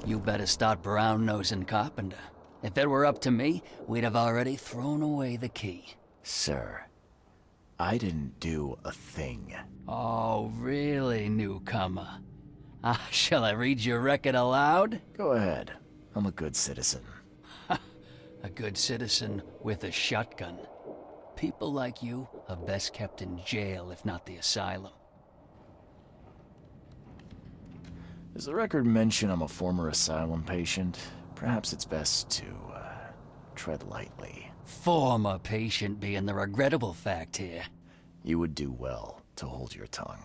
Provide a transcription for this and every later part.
You better start brown-nosing Carpenter. If it were up to me, we'd have already thrown away the key. Sir, I didn't do a thing. Oh, really, newcomer? Shall I read your record aloud? Go ahead. I'm a good citizen. A good citizen with a shotgun. People like you are best kept in jail, if not the asylum. Does the record mention I'm a former asylum patient? Perhaps it's best to, tread lightly. Former patient being the regrettable fact here. You would do well to hold your tongue.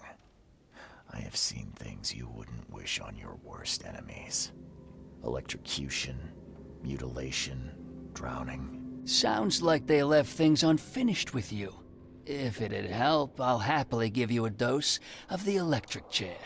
I have seen things you wouldn't wish on your worst enemies. Electrocution, mutilation, drowning. Sounds like they left things unfinished with you. If it'd help, I'll happily give you a dose of the electric chair.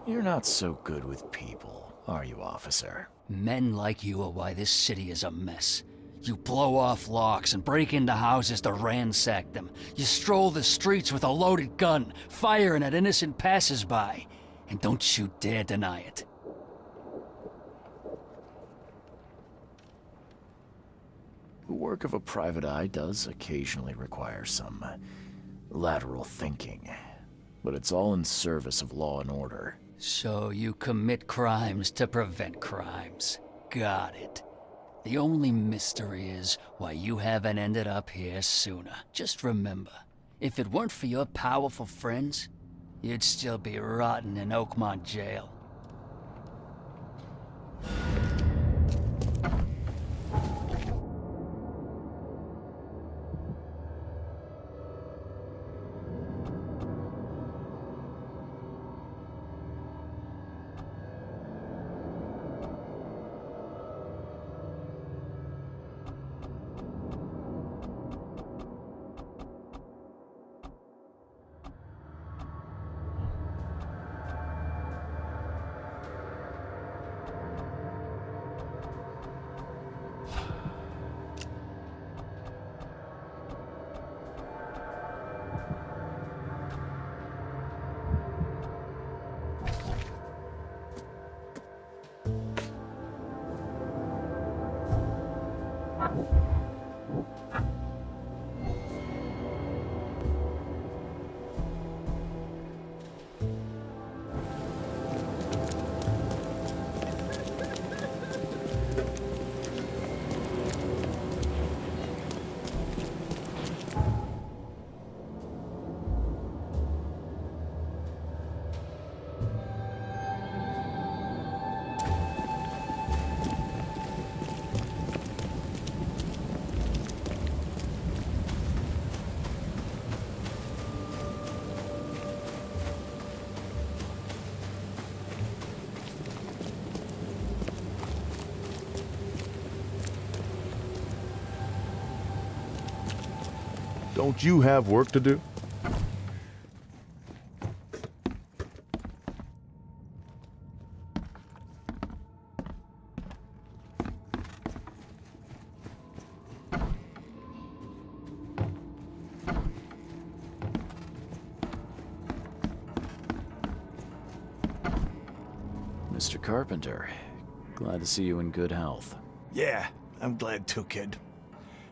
You're not so good with people, are you, officer? Men like you are why this city is a mess. You blow off locks and break into houses to ransack them. You stroll the streets with a loaded gun, firing at innocent passers-by. And don't you dare deny it. The work of a private eye does occasionally require some lateral thinking, but it's all in service of law and order. So you commit crimes to prevent crimes. Got it. The only mystery is why you haven't ended up here sooner. Just remember, if it weren't for your powerful friends, you'd still be rotting in Oakmont jail. Don't you have work to do? Mr. Carpenter, glad to see you in good health. Yeah, I'm glad too, kid.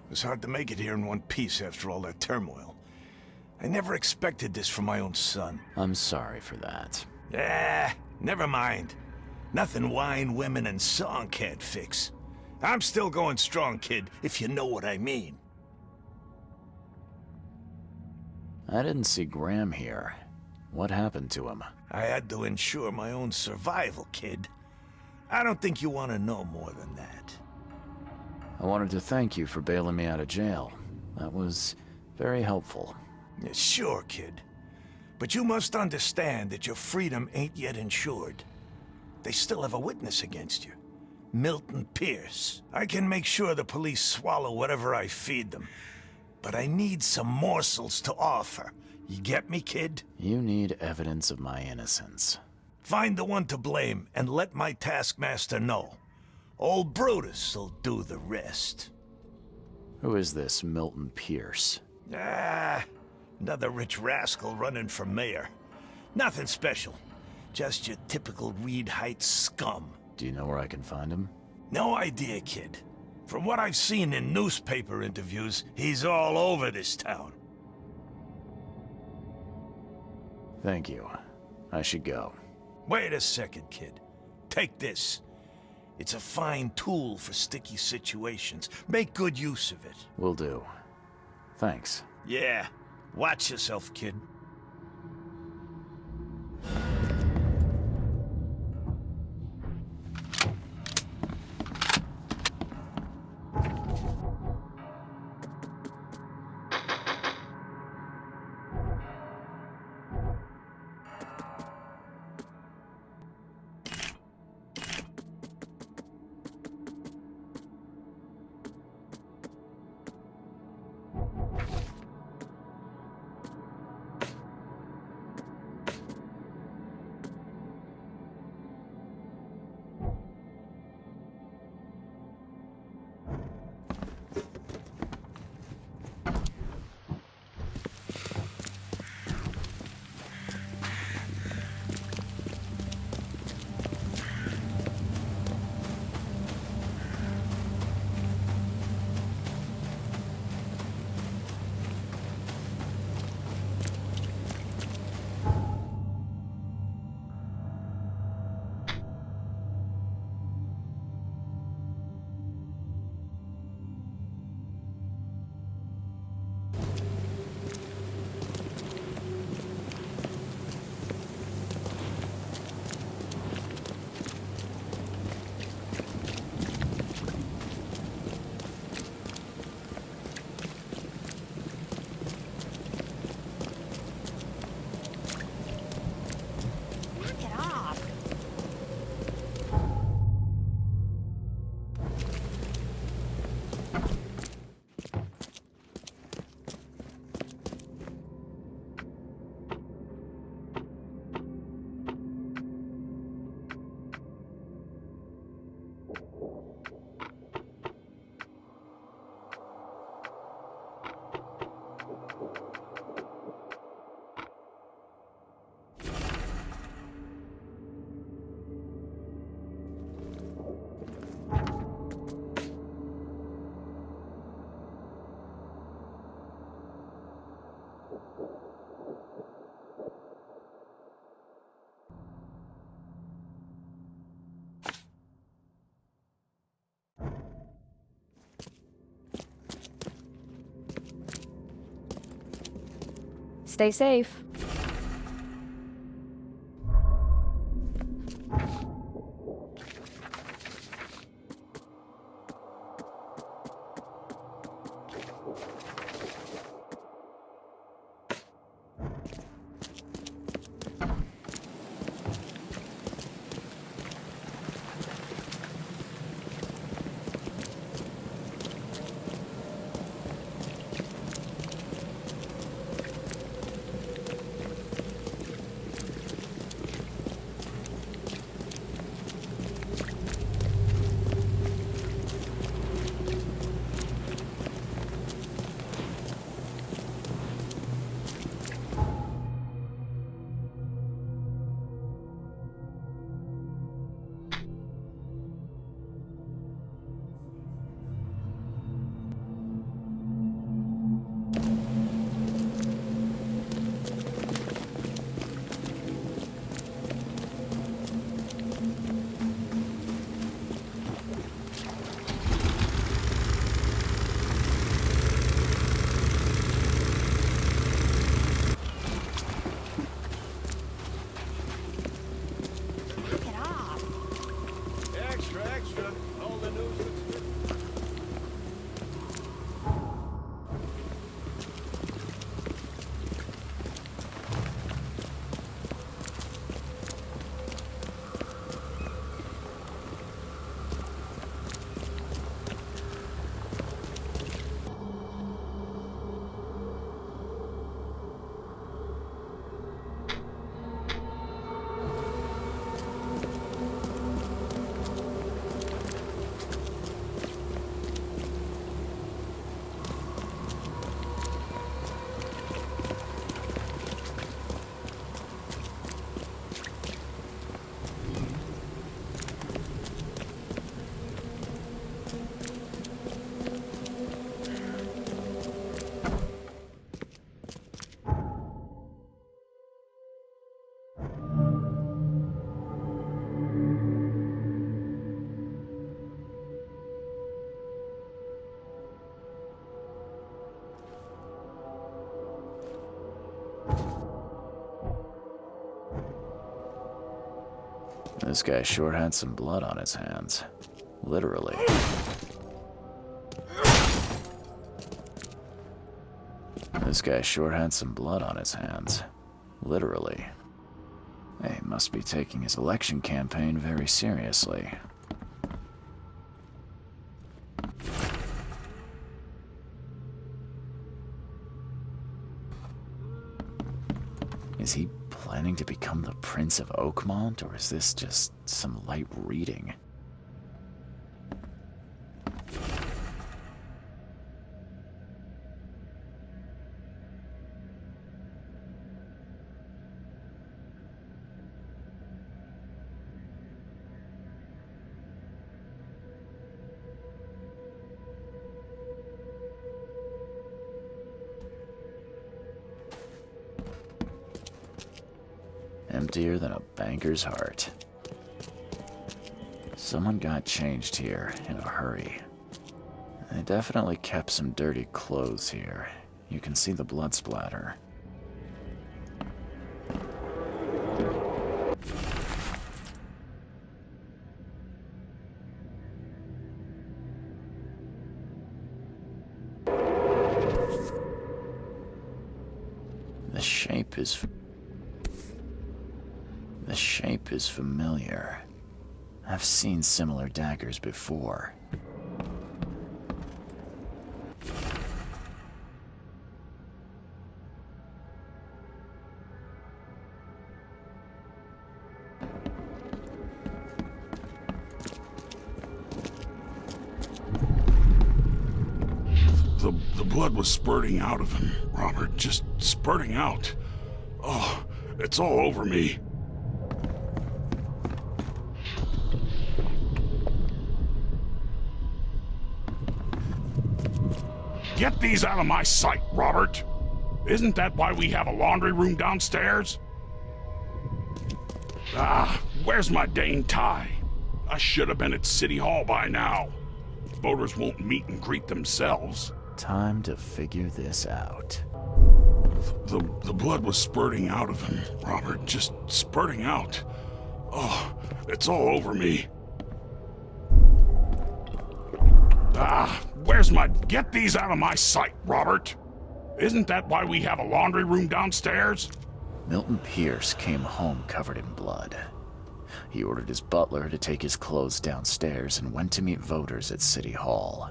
It was hard to make it here in one piece after all that turmoil. I never expected this from my own son. I'm sorry for that. Never mind. Nothing wine, women, and song can't fix. I'm still going strong, kid, if you know what I mean. I didn't see Graham here. What happened to him? I had to ensure my own survival, kid. I don't think you want to know more than that. I wanted to thank you for bailing me out of jail. That was very helpful. Yeah, sure, kid. But you must understand that your freedom ain't yet insured. They still have a witness against you. Milton Pearce. I can make sure the police swallow whatever I feed them. But I need some morsels to offer. You get me, kid? You need evidence of my innocence. Find the one to blame and let my taskmaster know. Old Brutus'll do the rest. Who is this Milton Pearce? Another rich rascal running for mayor. Nothing special. Just your typical Reed Heights scum. Do you know where I can find him? No idea, kid. From what I've seen in newspaper interviews, he's all over this town. Thank you. I should go. Wait a second, kid. Take this. It's a fine tool for sticky situations. Make good use of it. Will do. Thanks. Yeah. Watch yourself, kid. Stay safe. This guy sure had some blood on his hands. Literally. This guy sure had some blood on his hands. Literally. He must be taking his election campaign very seriously. Is he planning to become the Prince of Oakmont, or is this just some light reading? Emptier than a banker's heart. Someone got changed here in a hurry. They definitely kept some dirty clothes here. You can see the blood splatter. The shape is familiar. I've seen similar daggers before. The blood was spurting out of him, Robert. Just spurting out. Oh, it's all over me. Get these out of my sight, Robert. Isn't that why we have a laundry room downstairs? Ah, where's my dang tie? I should have been at City Hall by now. Voters won't meet and greet themselves. Time to figure this out. The blood was spurting out of him, Robert. Just spurting out. Oh, it's all over me. Ah, where's my... Get these out of my sight, Robert. Isn't that why we have a laundry room downstairs? Milton Pearce came home covered in blood. He ordered his butler to take his clothes downstairs and went to meet voters at City Hall.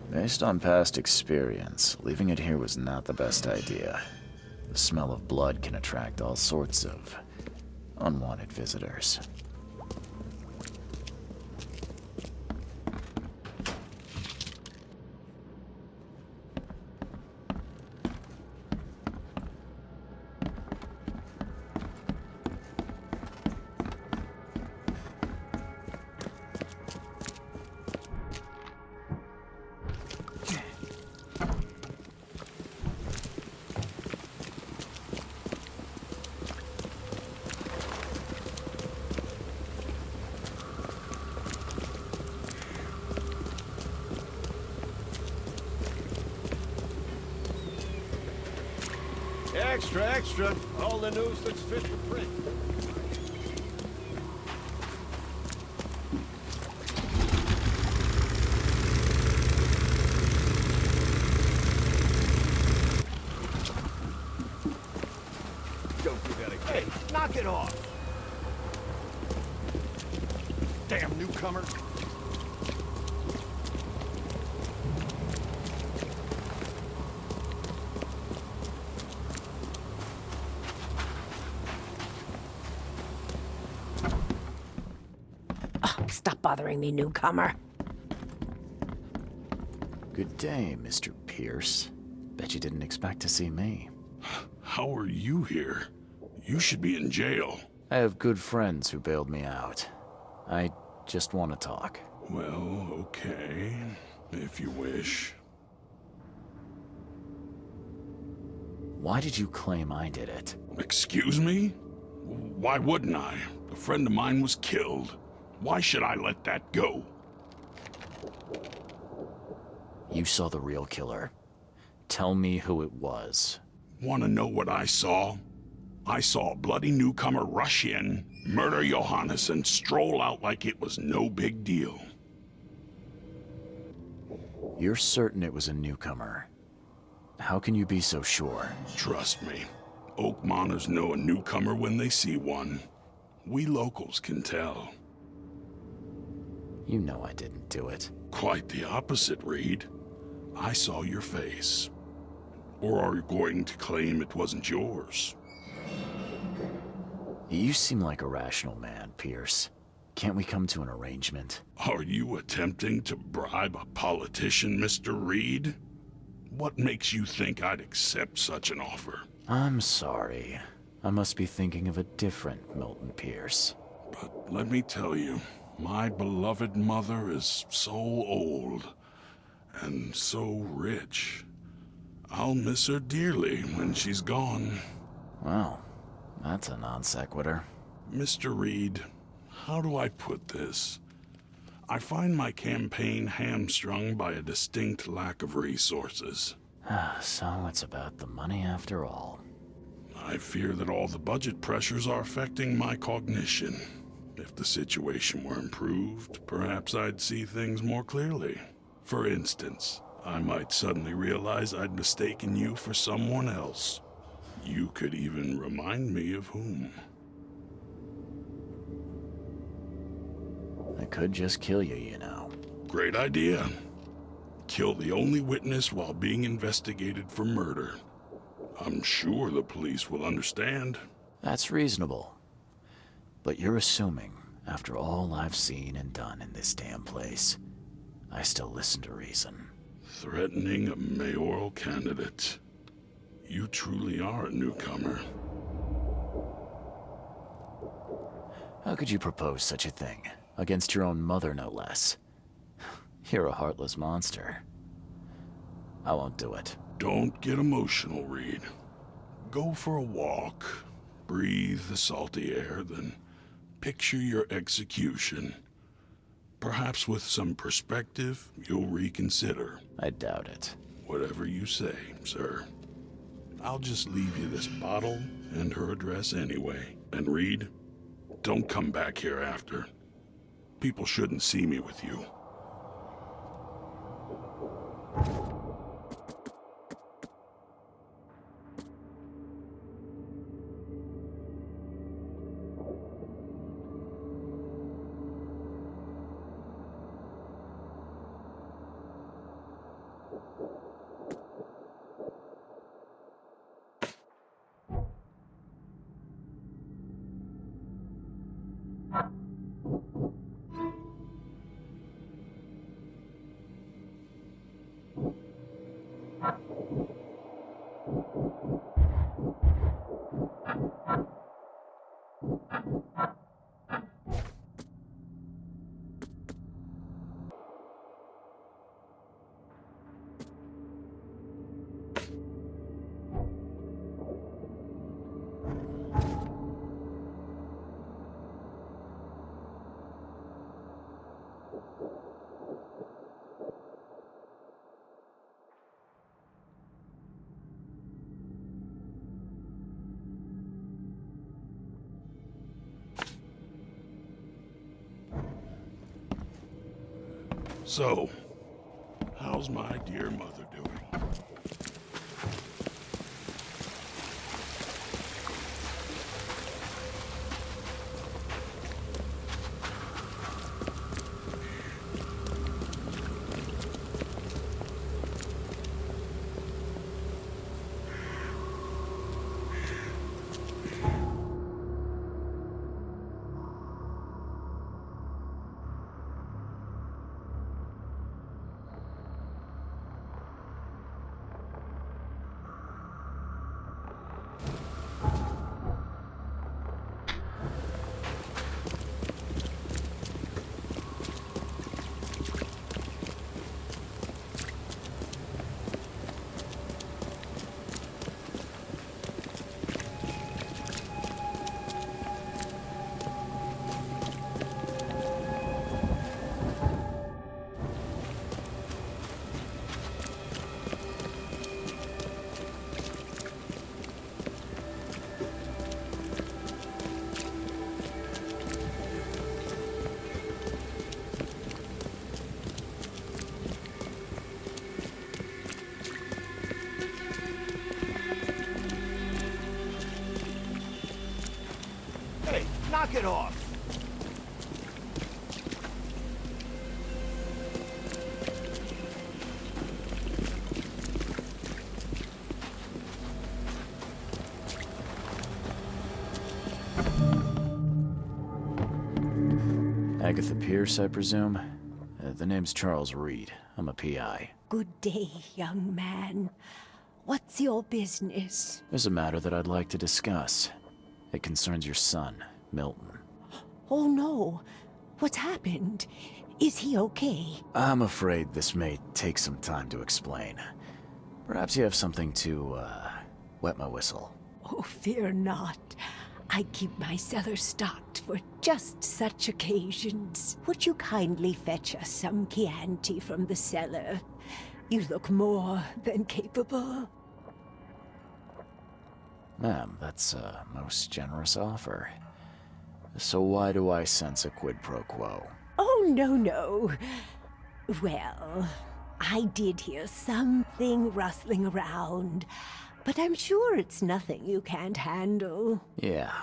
Based on past experience, leaving it here was not the best idea. The smell of blood can attract all sorts of unwanted visitors. Extra, extra. All the news that's fit for print. Don't do that again. Hey, knock it off. damn newcomer. Stop bothering me, newcomer. Good day, Mr. Pearce. Bet you didn't expect to see me. How are you here? You should be in jail. I have good friends who bailed me out. I just want to talk. Well, okay, if you wish. Why did you claim I did it? Excuse me? Why wouldn't I? A friend of mine was killed. Why should I let that go? You saw the real killer. Tell me who it was. Want to know what I saw? I saw a bloody newcomer rush in, murder Johannes, and stroll out like it was no big deal. You're certain it was a newcomer. How can you be so sure? Trust me, Oakmonters know a newcomer when they see one. We locals can tell. You know I didn't do it. Quite the opposite, Reed. I saw your face. Or are you going to claim it wasn't yours? You seem like a rational man, Pearce. Can't we come to an arrangement? Are you attempting to bribe a politician, Mr. Reed? What makes you think I'd accept such an offer? I'm sorry. I must be thinking of a different Milton Pearce. But let me tell you, my beloved mother is so old and so rich. I'll miss her dearly when she's gone. Well, that's a non sequitur. Mr. Reed, how do I put this? I find my campaign hamstrung by a distinct lack of resources. So it's about the money after all. I fear that all the budget pressures are affecting my cognition. If the situation were improved, perhaps I'd see things more clearly. For instance, I might suddenly realize I'd mistaken you for someone else. You could even remind me of whom. I could just kill you, you know. Great idea. Kill the only witness while being investigated for murder. I'm sure the police will understand. That's reasonable. But you're assuming, after all I've seen and done in this damn place, I still listen to reason. Threatening a mayoral candidate. You truly are a newcomer. How could you propose such a thing? Against your own mother, no less. You're a heartless monster. I won't do it. Don't get emotional, Reed. Go for a walk, breathe the salty air, then picture your execution. Perhaps with some perspective, you'll reconsider. I doubt it. Whatever you say, sir. I'll just leave you this bottle and her address anyway. And Reed, don't come back here after. People shouldn't see me with you. So, how's my dear mother doing? off. Agatha Pearce, I presume? The name's Charles Reed. I'm a PI. Good day, young man. What's your business? There's a matter that I'd like to discuss. It concerns your son, Milton. Oh no. What's happened? Is he okay? I'm afraid this may take some time to explain. Perhaps you have something to, wet my whistle. Oh, fear not. I keep my cellar stocked for just such occasions. Would you kindly fetch us some Chianti from the cellar? You look more than capable. Ma'am, that's a most generous offer. So why do I sense a quid pro quo? Oh, no. Well, I did hear something rustling around, but I'm sure it's nothing you can't handle. Yeah,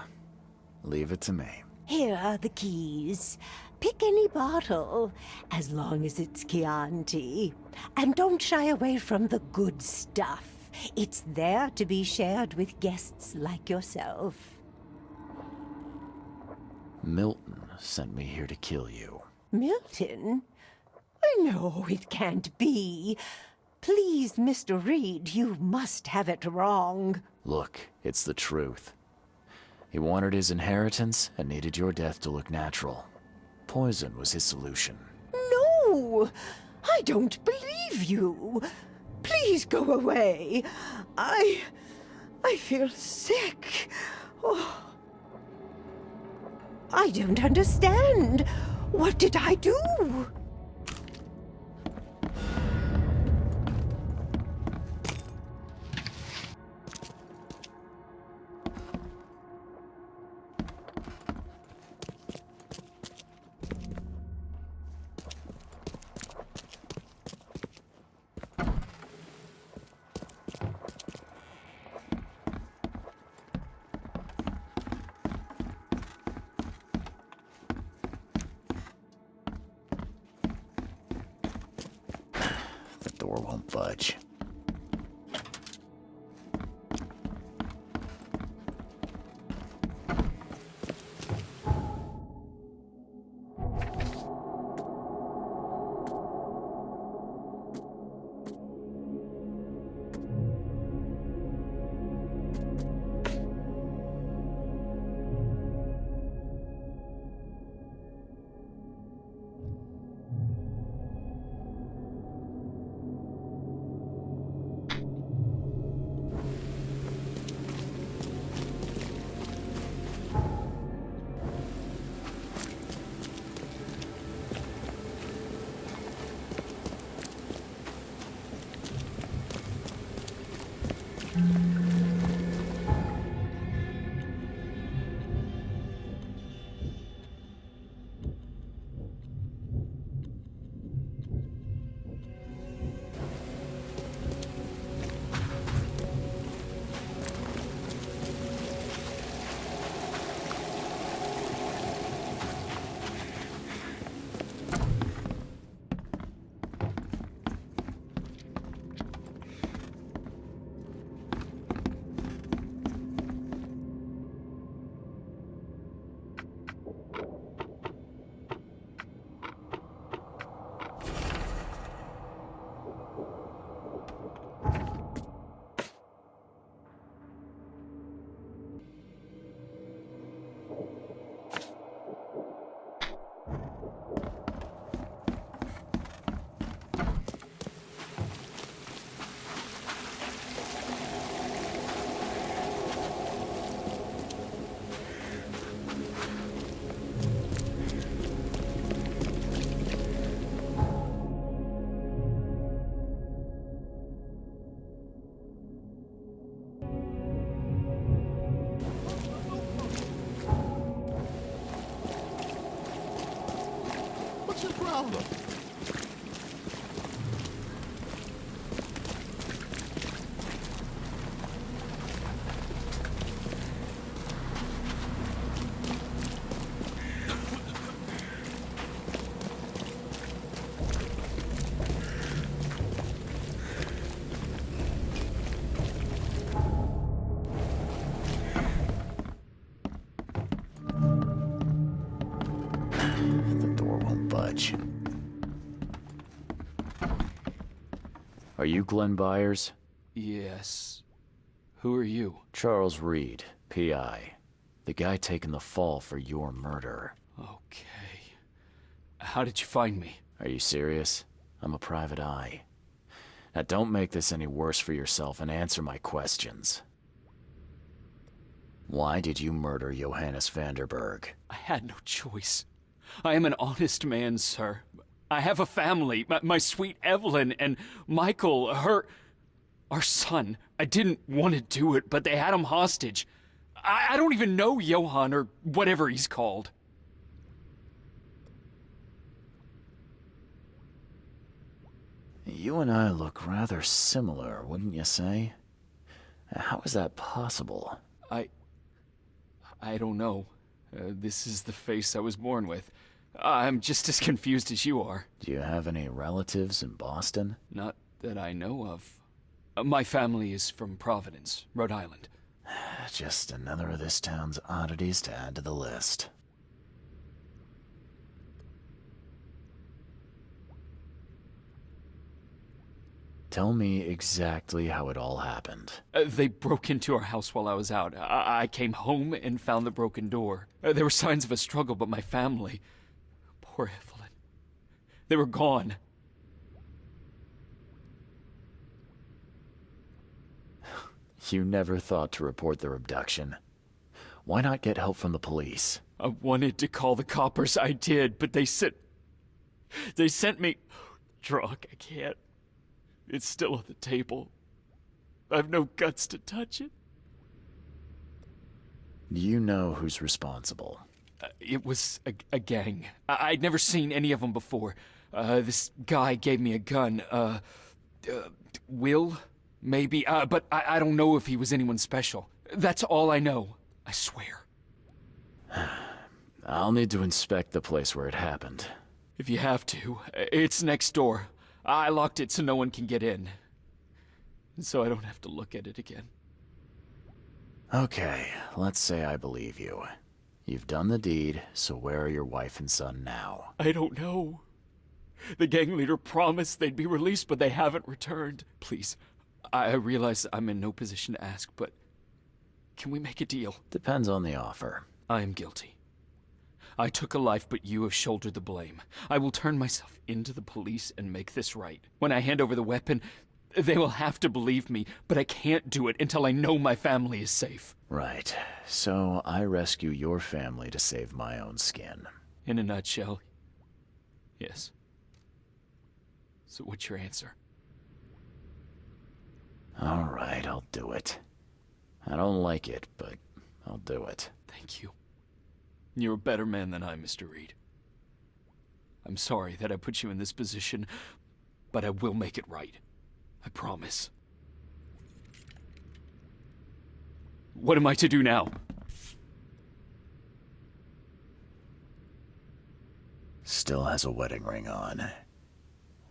leave it to me. Here are the keys. Pick any bottle, as long as it's Chianti. And don't shy away from the good stuff. It's there to be shared with guests like yourself. Milton sent me here to kill you. Milton? No, it can't be. Please, Mr. Reed, you must have it wrong. Look, it's the truth. He wanted his inheritance and needed your death to look natural. Poison was his solution. No! I don't believe you. Please go away. I feel sick. Oh. I don't understand. What did I do? The door won't budge. problem? The door won't budge. Are you Glenn Byers? Yes. Who are you? Charles Reed, PI. The guy taking the fall for your murder. Okay. How did you find me? Are you serious? I'm a private eye. Now don't make this any worse for yourself and answer my questions. Why did you murder Johannes Vanderberg? I had no choice. I am an honest man, sir. I have a family. My sweet Evelyn and Michael, our son. I didn't want to do it, but they had him hostage. I don't even know Johann or whatever he's called. You and I look rather similar, wouldn't you say? How is that possible? I don't know. This is the face I was born with. I'm just as confused as you are. Do you have any relatives in Boston? Not that I know of. My family is from Providence, Rhode Island. Just another of this town's oddities to add to the list. Tell me exactly how it all happened. They broke into our house while I was out. I came home and found the broken door. There were signs of a struggle, but my family... Poor Evelyn. They were gone. You never thought to report their abduction. Why not get help from the police? I wanted to call the coppers, I did, but they sent me... Drunk, I can't. It's still on the table. I've no guts to touch it. Do you know who's responsible? It was a gang. I'd never seen any of them before. This guy gave me a gun. Will? Maybe. But I don't know if he was anyone special. That's all I know. I swear. I'll need to inspect the place where it happened. If you have to. It's next door. I locked it so no one can get in. So I don't have to look at it again. Okay, let's say I believe you. You've done the deed, so where are your wife and son now? I don't know. The gang leader promised they'd be released, but they haven't returned. Please, I realize I'm in no position to ask, but can we make a deal? Depends on the offer. I am guilty. I took a life, but you have shouldered the blame. I will turn myself into the police and make this right. When I hand over the weapon, they will have to believe me, but I can't do it until I know my family is safe. Right. So I rescue your family to save my own skin. In a nutshell, yes. So what's your answer? All right, I'll do it. I don't like it, but I'll do it. Thank you. You're a better man than I, Mr. Reed. I'm sorry that I put you in this position, but I will make it right. I promise. What am I to do now? Still has a wedding ring on.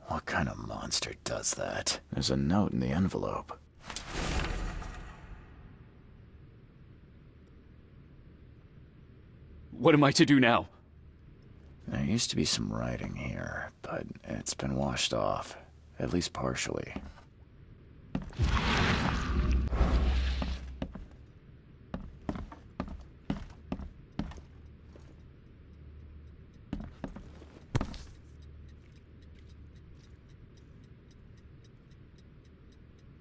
What kind of monster does that? There's a note in the envelope. What am I to do now? There used to be some writing here, but it's been washed off, at least partially.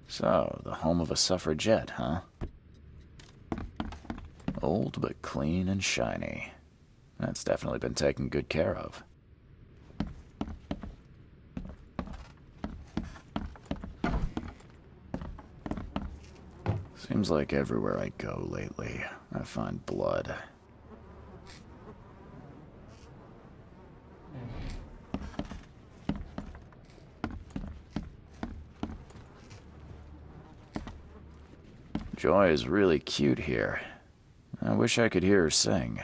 So, the home of a suffragette, huh? Old but clean and shiny. That's definitely been taken good care of. Seems like everywhere I go lately, I find blood. Joy is really cute here. I wish I could hear her sing.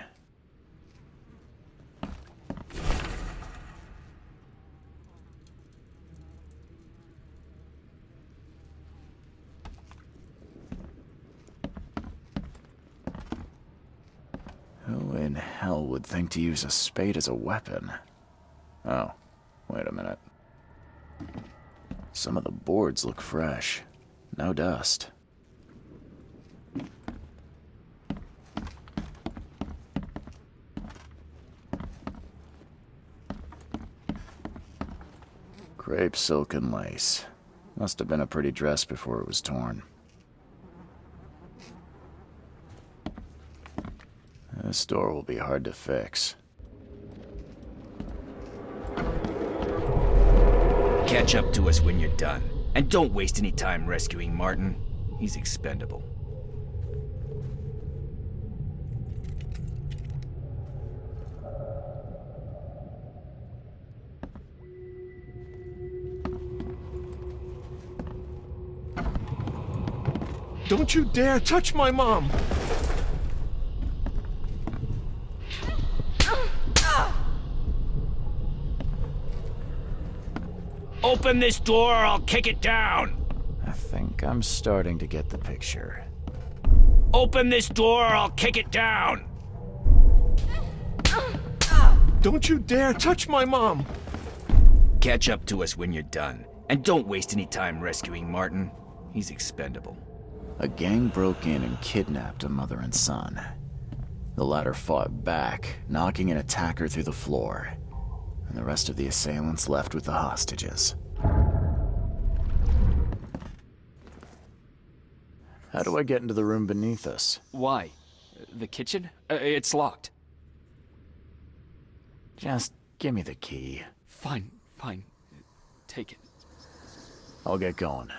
Who in hell would think to use a spade as a weapon? Oh, wait a minute. Some of the boards look fresh. No dust. Crepe silk and lace. Must have been a pretty dress before it was torn. This door will be hard to fix. Catch up to us when you're done. And don't waste any time rescuing Martin. He's expendable. Don't you dare touch my mom! Open this door or I'll kick it down! I think I'm starting to get the picture. Open this door or I'll kick it down! Don't you dare touch my mom! Catch up to us when you're done. And don't waste any time rescuing Martin. He's expendable. A gang broke in and kidnapped a mother and son. The latter fought back, knocking an attacker through the floor, and the rest of the assailants left with the hostages. How do I get into the room beneath us? Why? The kitchen? It's locked. Just give me the key. Fine. Take it. I'll get going.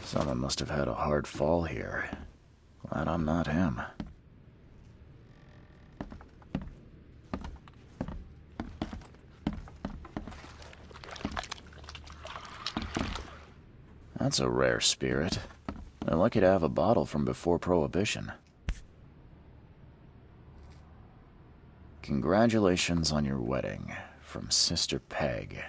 Someone must have had a hard fall here. Glad I'm not him. That's a rare spirit. They're lucky to have a bottle from before Prohibition. Congratulations on your wedding, from Sister Peg.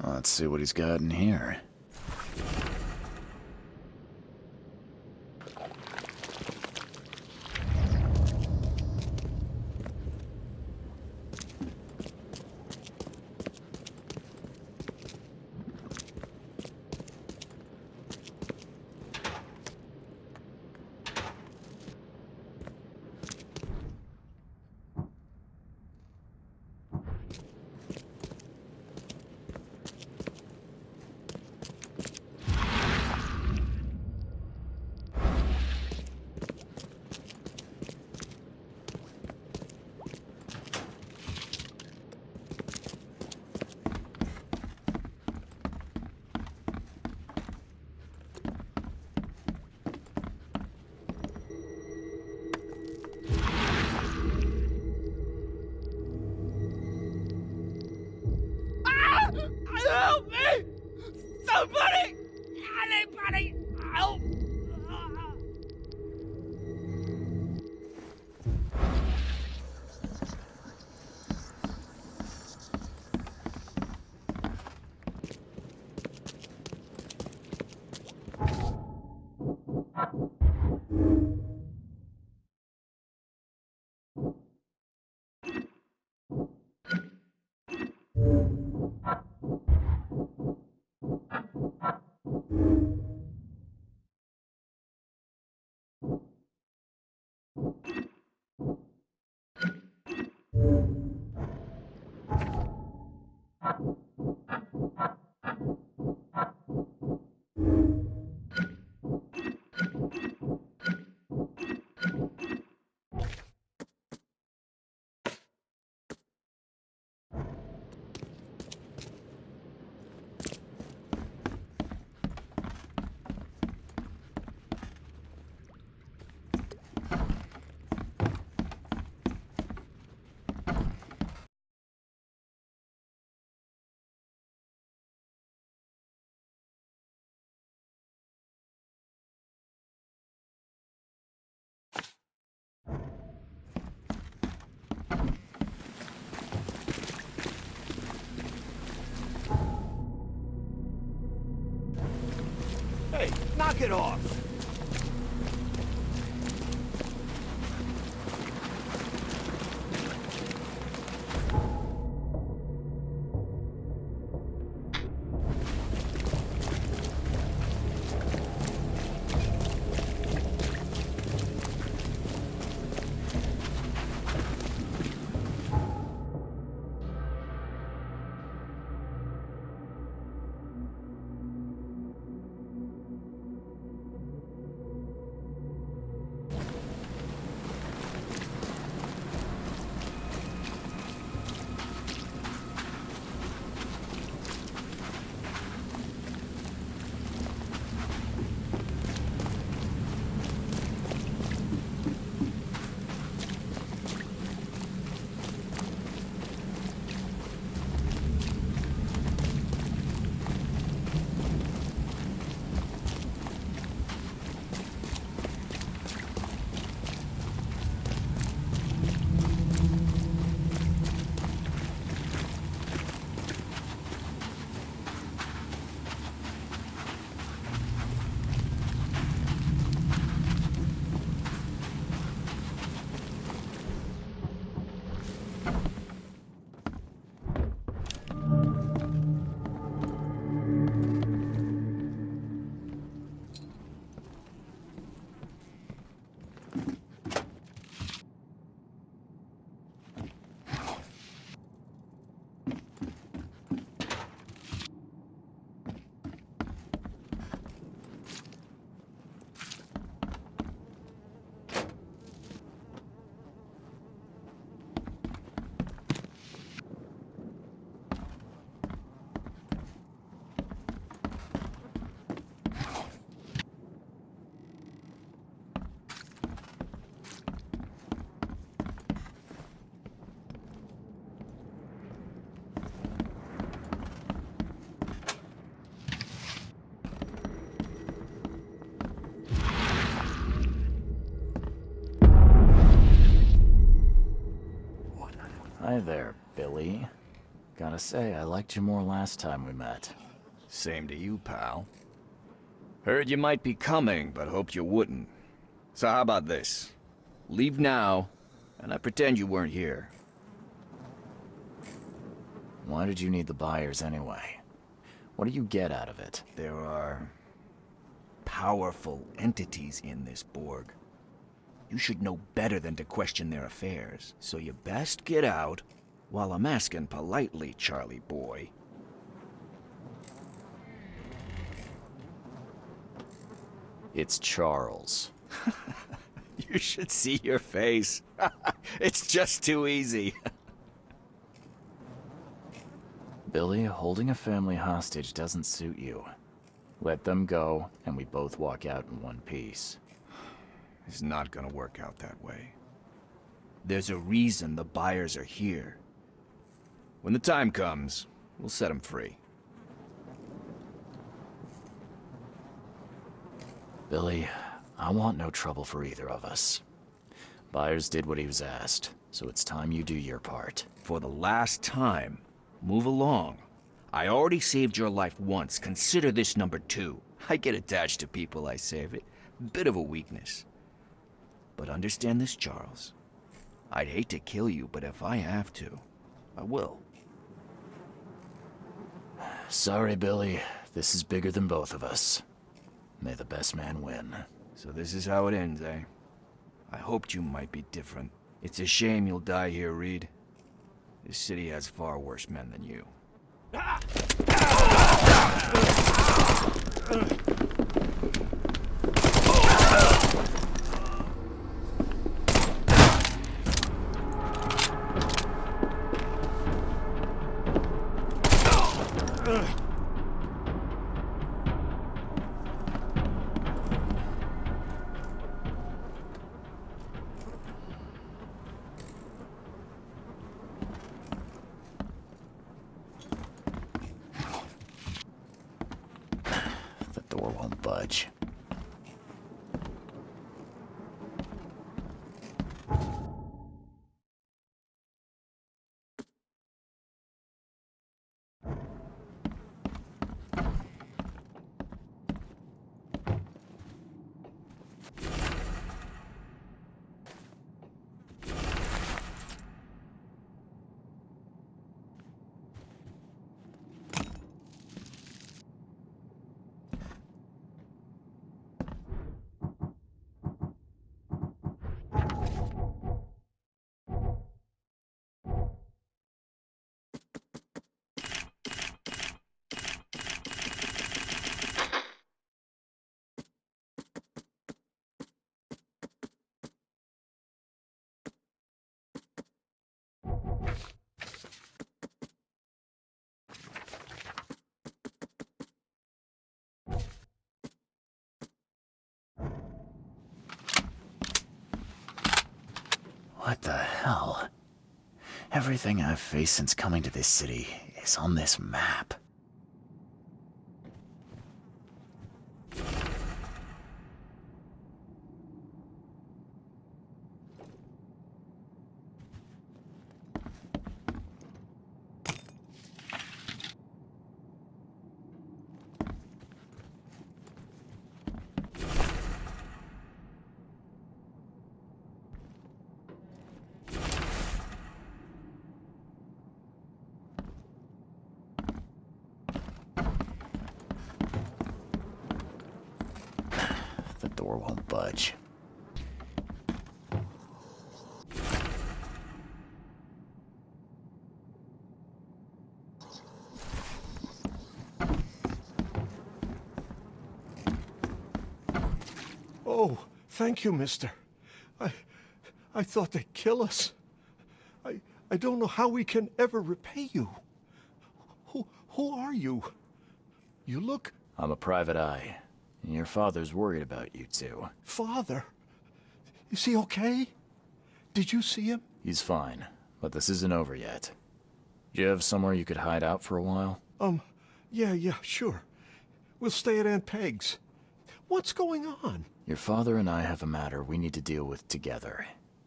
Let's see what he's got in here. Help me! Somebody! Anybody! Help! Hey, knock it off! Hi there, Billy. Gotta say, I liked you more last time we met. Same to you, pal. Heard you might be coming, but hoped you wouldn't. So how about this? Leave now, and I pretend you weren't here. Why did you need the buyers anyway? What do you get out of it? There are powerful entities in this Borg. You should know better than to question their affairs, so you best get out while I'm asking politely, Charlie boy. It's Charles. You should see your face. It's just too easy. Billy, holding a family hostage doesn't suit you. Let them go, and we both walk out in one piece. It's not gonna work out that way. There's a reason the buyers are here. When the time comes, We'll set him free. Billy, I want no trouble for either of us. Byers did what he was asked, so it's time you do your part. For the last time, move along. I already saved your life once. Consider this number 2. I get attached to people I save. It bit of a weakness. But understand this, Charles. I'd hate to kill you, but if I have to, I will. Sorry, Billy. This is bigger than both of us. May the best man win. So this is how it ends, eh? I hoped you might be different. It's a shame you'll die here, Reed. This city has far worse men than you. The door won't budge. What the hell? Everything I've faced since coming to this city is on this map. The door won't budge. Oh, thank you, mister. I thought they'd kill us. I don't know how we can ever repay you. Who are you? You look... I'm a private eye. Your father's worried about you two. Father? Is he okay? Did you see him? He's fine, but this isn't over yet. Do you have somewhere you could hide out for a while? Yeah, sure. We'll stay at Aunt Peg's. What's going on? Your father and I have a matter we need to deal with together.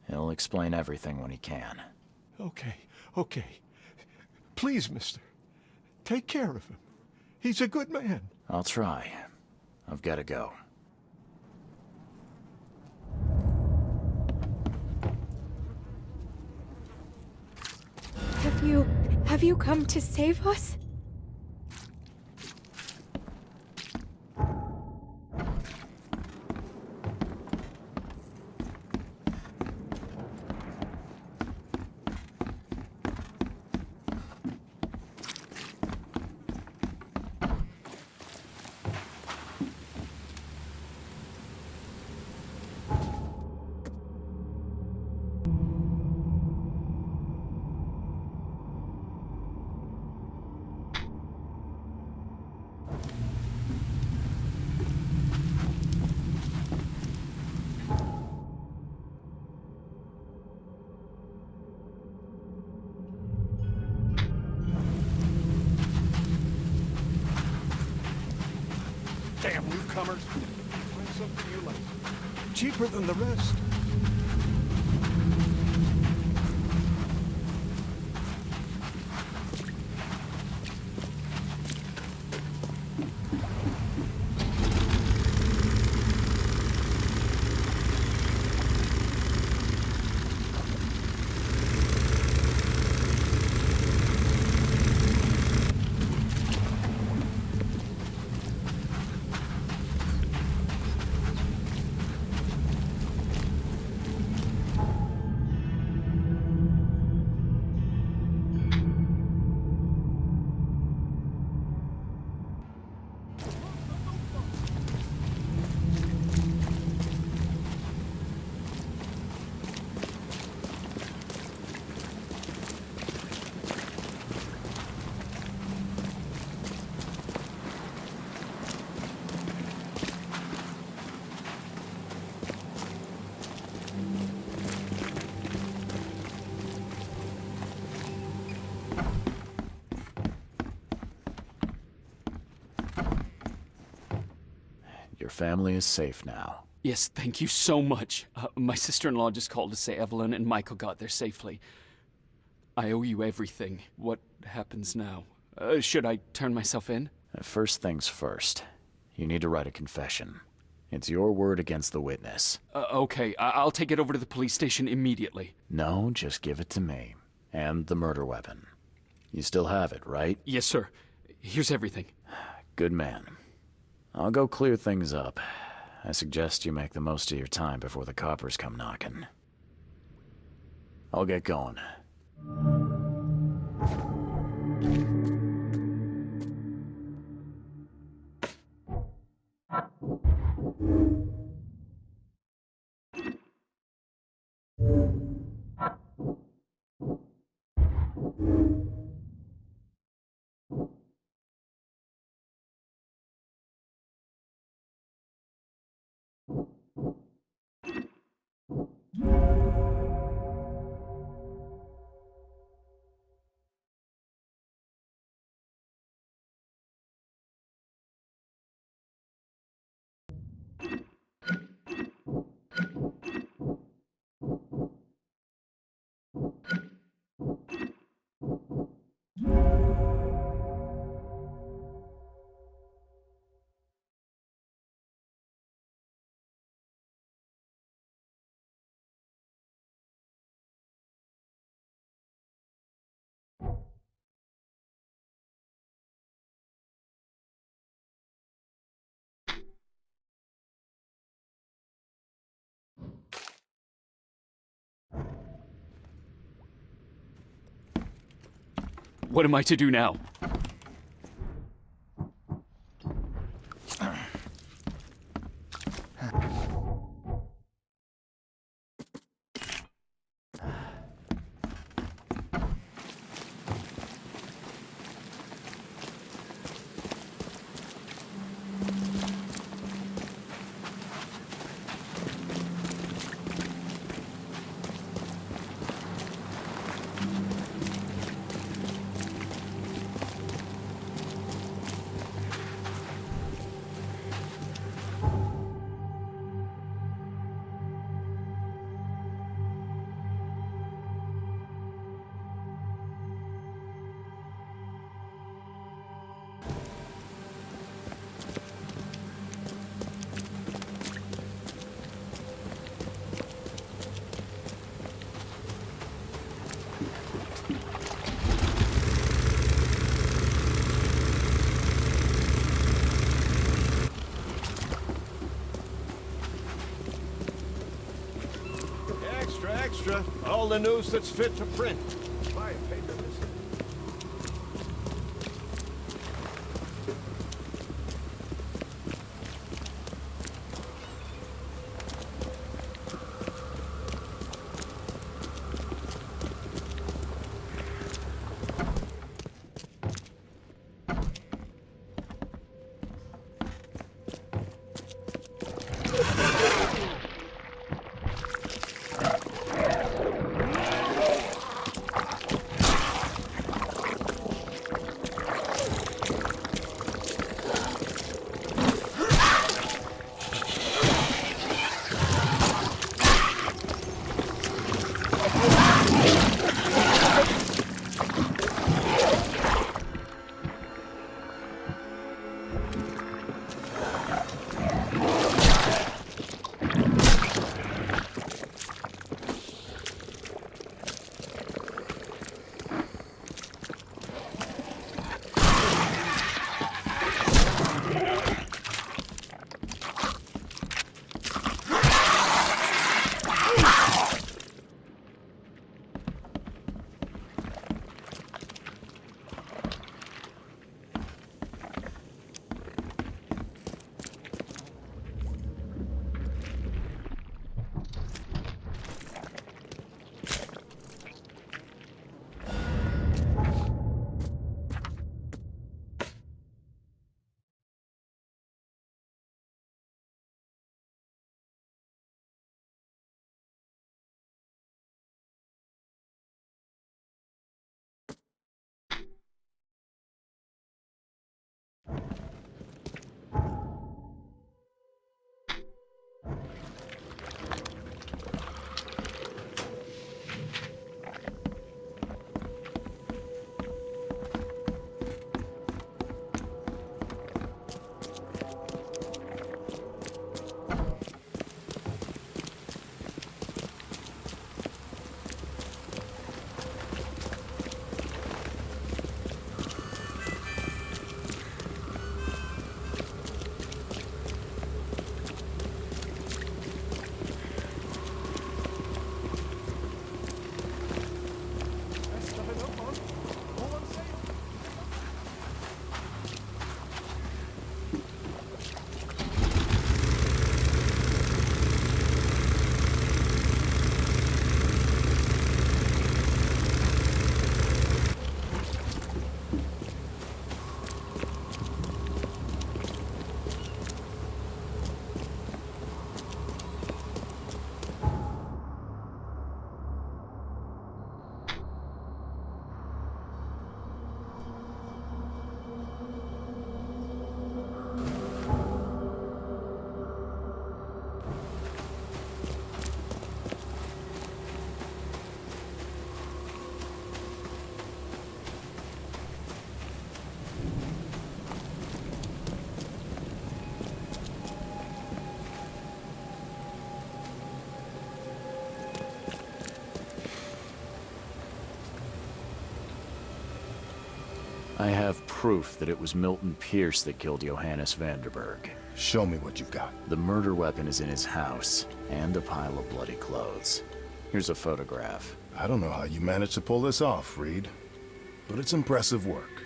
He'll explain everything when he can. Okay. Please, mister. Take care of him. He's a good man. I'll try. I've got to go. Have you come to save us? Damn newcomers. Find something you like. Cheaper than the rest. Your family is safe now. Yes, thank you so much. My sister-in-law just called to say Evelyn and Michael got there safely. I owe you everything. What happens now? Should I turn myself in? First things first. You need to write a confession. It's your word against the witness. Okay, I'll take it over to the police station immediately. No, just give it to me. And the murder weapon. You still have it, right? Yes, sir. Here's everything. Good man. I'll go clear things up. I suggest you make the most of your time before the coppers come knocking. I'll get going. What am I to do now? Extra. All the news that's fit to print. Buy a paper, mister. I have proof that it was Milton Pearce that killed Johannes Vanderberg. Show me what you've got. The murder weapon is in his house, and a pile of bloody clothes. Here's a photograph. I don't know how you managed to pull this off, Reed, but it's impressive work.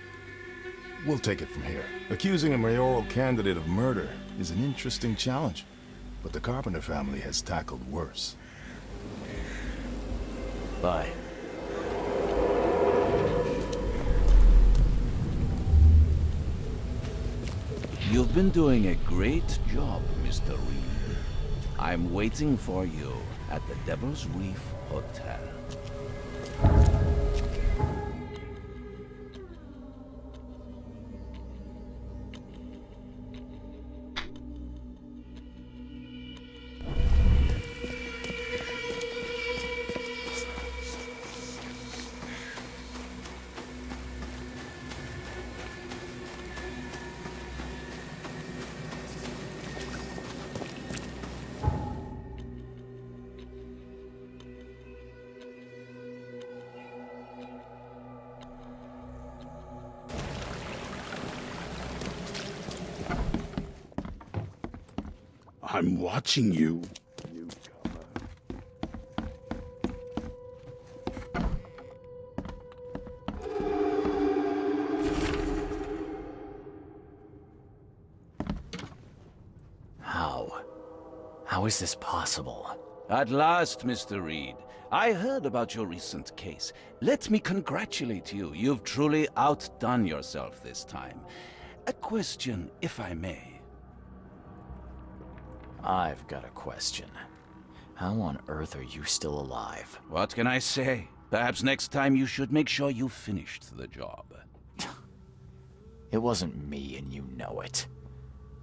We'll take it from here. Accusing a mayoral candidate of murder is an interesting challenge, but the Carpenter family has tackled worse. Bye. You've been doing a great job, Mr. Reed. I'm waiting for you at the Devil's Reef Hotel. I'm watching you. How is this possible? At last, Mr. Reed. I heard about your recent case. Let me congratulate you. You've truly outdone yourself this time. A question, if I may. I've got a question. How on earth are you still alive? What can I say? Perhaps next time you should make sure you finished the job. It wasn't me, and you know it.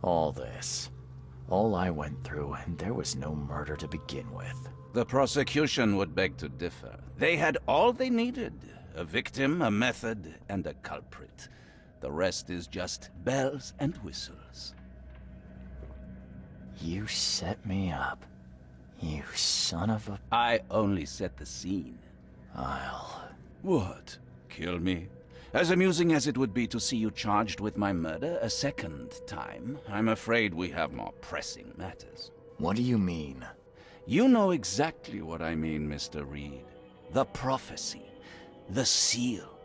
All this. All I went through, and there was no murder to begin with. The prosecution would beg to differ. They had all they needed. A victim, a method, and a culprit. The rest is just bells and whistles. You set me up. You son of a... I only set the scene. I'll... What? Kill me? As amusing as it would be to see you charged with my murder a second time, I'm afraid we have more pressing matters. What do you mean? You know exactly what I mean, Mr. Reed. The prophecy. The seal.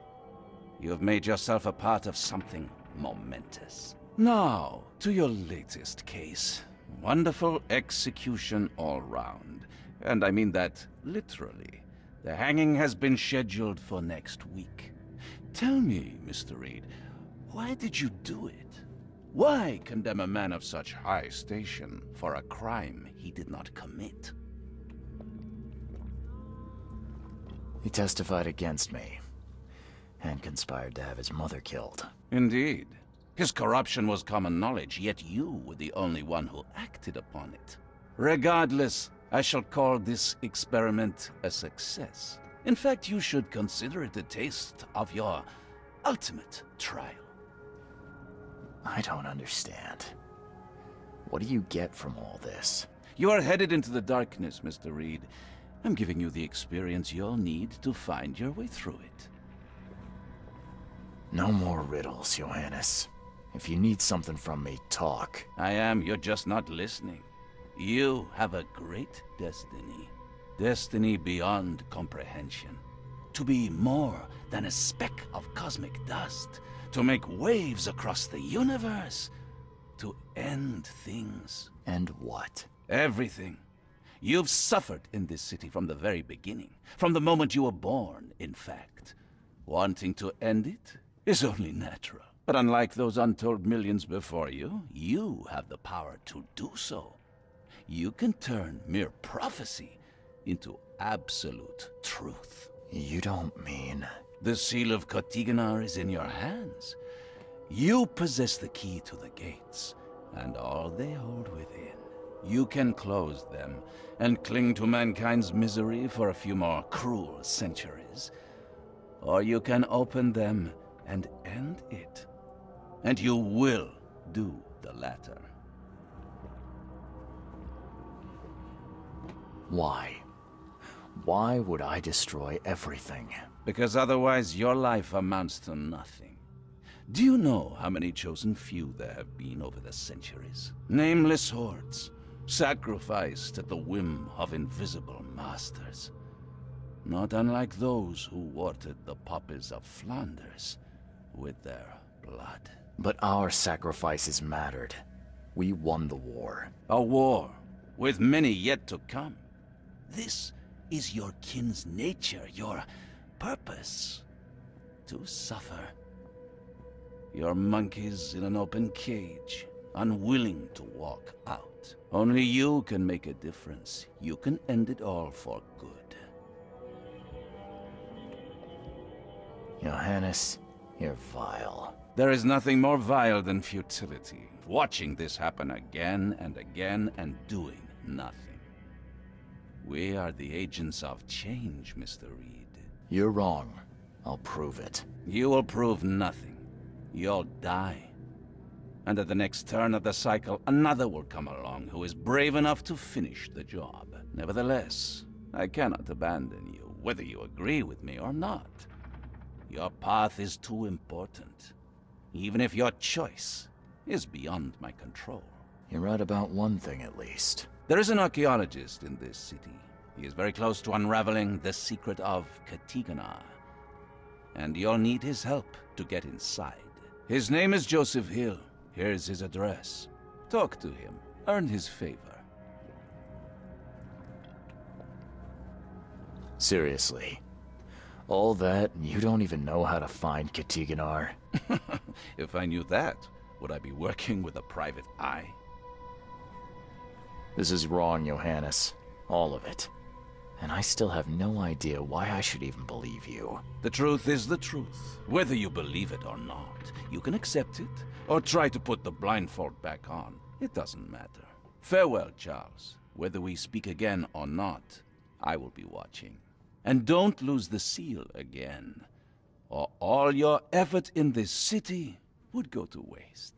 You have made yourself a part of something momentous. Now, to your latest case. Wonderful execution all round. And I mean that literally. The hanging has been scheduled for next week. Tell me, Mr. Reed, why did you do it? Why condemn a man of such high station for a crime he did not commit? He testified against me, and conspired to have his mother killed. Indeed. His corruption was common knowledge, yet you were the only one who acted upon it. Regardless, I shall call this experiment a success. In fact, you should consider it a taste of your ultimate trial. I don't understand. What do you get from all this? You are headed into the darkness, Mr. Reed. I'm giving you the experience you'll need to find your way through it. No more riddles, Johannes. If you need something from me, talk. I am, you're just not listening. You have a great destiny. Destiny beyond comprehension. To be more than a speck of cosmic dust. To make waves across the universe. To end things. And what? Everything. You've suffered in this city from the very beginning. From the moment you were born, in fact. Wanting to end it is only natural. But unlike those untold millions before you, you have the power to do so. You can turn mere prophecy into absolute truth. You don't mean... The seal of Kotiganar is in your hands. You possess the key to the gates, and all they hold within. You can close them, and cling to mankind's misery for a few more cruel centuries. Or you can open them and end it. And you will do the latter. Why? Why would I destroy everything? Because otherwise your life amounts to nothing. Do you know how many chosen few there have been over the centuries? Nameless hordes, sacrificed at the whim of invisible masters. Not unlike those who watered the poppies of Flanders with their blood. But our sacrifices mattered. We won the war. A war, with many yet to come. This is your kin's nature, your purpose. To suffer. You're monkeys in an open cage, unwilling to walk out. Only you can make a difference. You can end it all for good. Johannes, you're vile. There is nothing more vile than futility. Watching this happen again and again and doing nothing. We are the agents of change, Mr. Reed. You're wrong. I'll prove it. You will prove nothing. You'll die. And at the next turn of the cycle, another will come along who is brave enough to finish the job. Nevertheless, I cannot abandon you, whether you agree with me or not. Your path is too important, even if your choice is beyond my control. You're right about one thing, at least. There is an archaeologist in this city. He is very close to unraveling the secret of Kotiganar. And you'll need his help to get inside. His name is Joseph Hill. Here's his address. Talk to him. Earn his favor. Seriously. All that, and you don't even know how to find Kotiganar? If I knew that, would I be working with a private eye? This is wrong, Johannes. All of it. And I still have no idea why I should even believe you. The truth is the truth, whether you believe it or not. You can accept it, or try to put the blindfold back on. It doesn't matter. Farewell, Charles. Whether we speak again or not, I will be watching. And don't lose the seal again, or all your effort in this city would go to waste.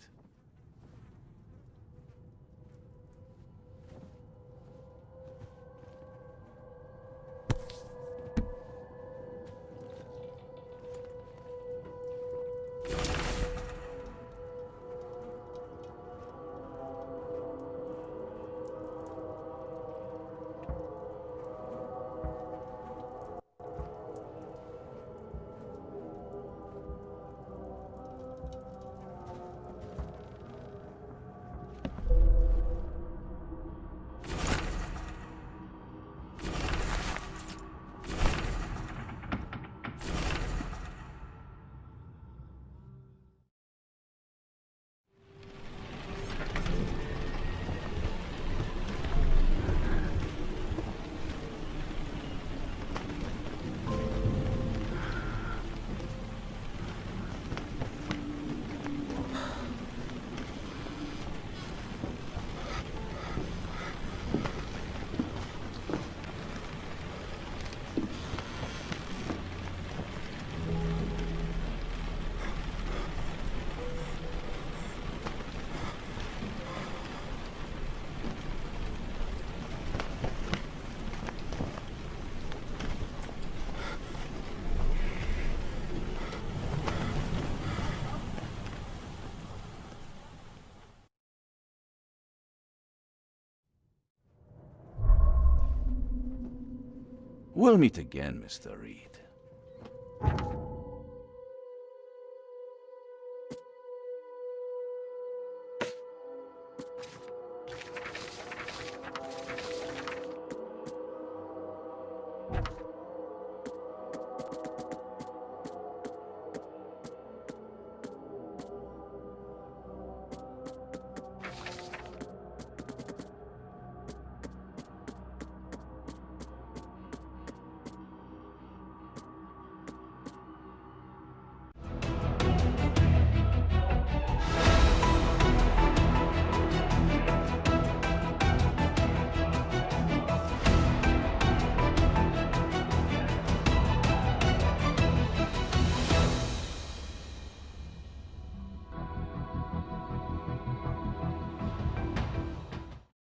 We'll meet again, Mr. Reed.